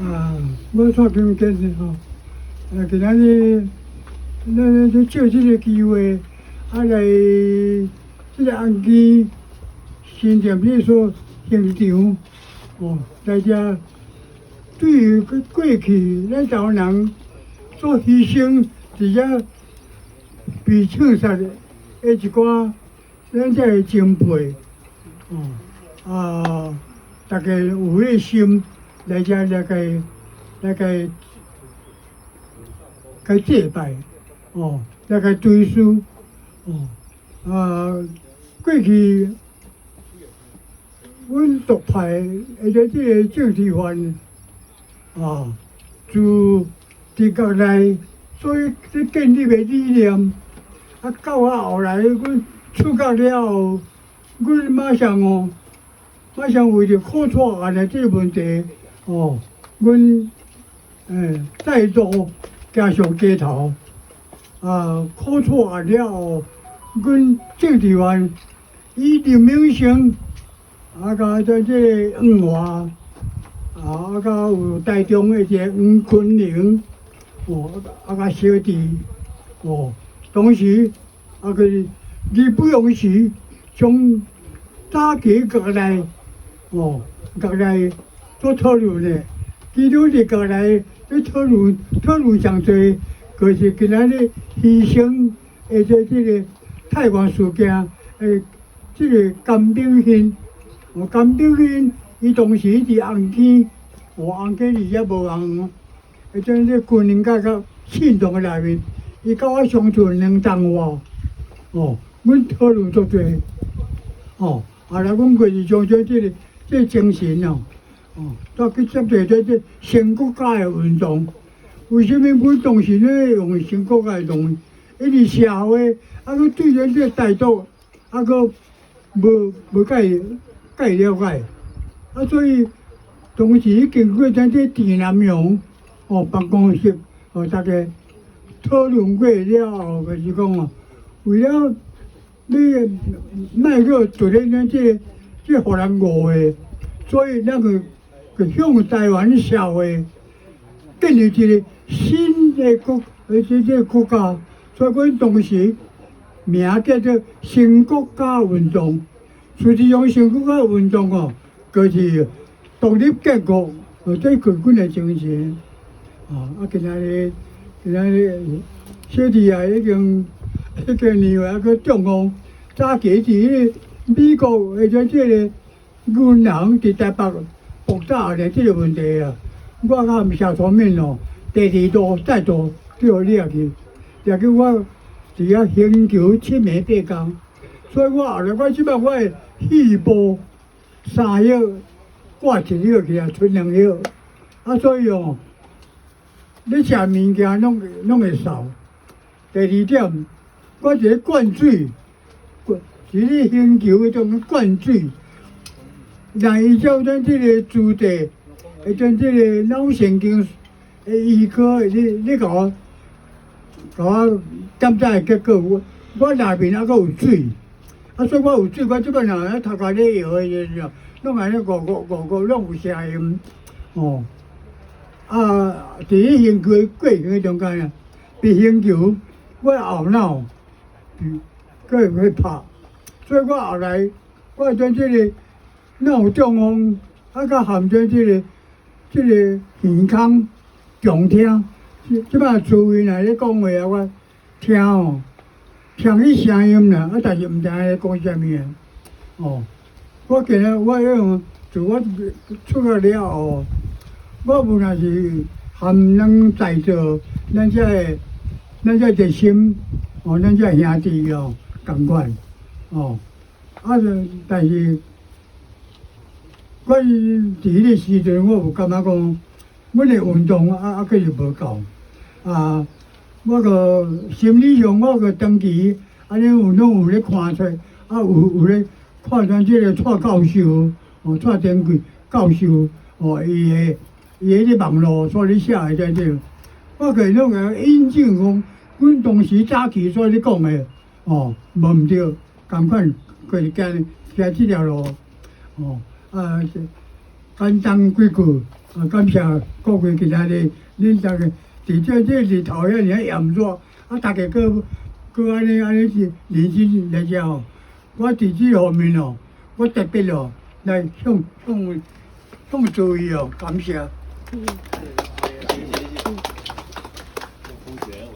我带兵建设吼，今仔日咱就借这个机会，来这个案件新店派出所现场，大家对于过去咱台湾人所牺牲，伫遮被枪杀的一寡，咱才会敬佩，大家有迄个心来遮来祭拜，来追思，过去阮独派或者这个政治犯，自地国内所以建立的理念，到后来阮出国了后，阮马上为着考察案的这个问题，阮再度加上街头，考察案了后，阮政治犯以林明生，甲这个黄华，甲有台中的一个黄坤玲，甲小弟，同时佢义不容辞，从早期国内，国内所讨论的，其中是国内咧讨论上多，就是今仔日牺牲，或者这个太原事件，这个甘炳勋，甘炳勋伊当时伫红坑，红坑里也无红，或者这军人甲信众的内面，伊甲我相处2档话，阮讨论足多，后来阮过去将这个精神再去接触这新国家的运动。为什么阮当时咧用新国家的动？一直社会佮对咱这态度佮无介了解，所以当时经过咱这田南阳办公室大家讨论过了后，就是讲为了你卖个做咧咱这互人误的，所以咱个向台湾社会建立一个新的这个国家，所以阮当时名叫做新国家运动。实际上，新国家运动就是独立建国，这是阮的精神。今仔日小弟已经年岁去中央，早期伫美国或者这个银行伫台北爆炸的这个问题我甲社方面第2度再度叫掠去，我伫遐刑求7年8工，所以我后来我即摆我的细胞3叶挂1叶去剩2叶，所以你食物件拢会瘦。第2点，我一个灌水，是咧刑求迄种灌水，让伊照咱这个子弟，或者这个脑神经医科，你甲我检查的结果，我内面还佫有水，所以我有水，我即摆若头壳咧摇的时候，拢安尼咕，拢有声音，伫迄刑求过程的中间被刑求，我后脑佫会拍，所以我后来我将这个脑中风，甲含着这个耳孔重听，即摆厝位若咧讲话我听听迄声音啦，但是毋知影咧讲啥物我今日我用自我出国了后，我无论是含咱在座，咱这热心咱这兄弟共款但是我伫迄个时阵，我有感觉讲，阮的运动佫是无够我个心理上我个长期安尼拢有咧看出，有咧看咱这个蔡教授蔡天贵教授伊的咧网络所咧写的这我个拢个印证讲，阮当时早期所咧讲的无毋对，共款就是行这条路简单几句感謝各位今仔日恁大家伫這日頭遐爾炎熱，大家佮安尼是認真來遮吼。我佇這方面哦，我特別哦來向注意哦，感謝。同學。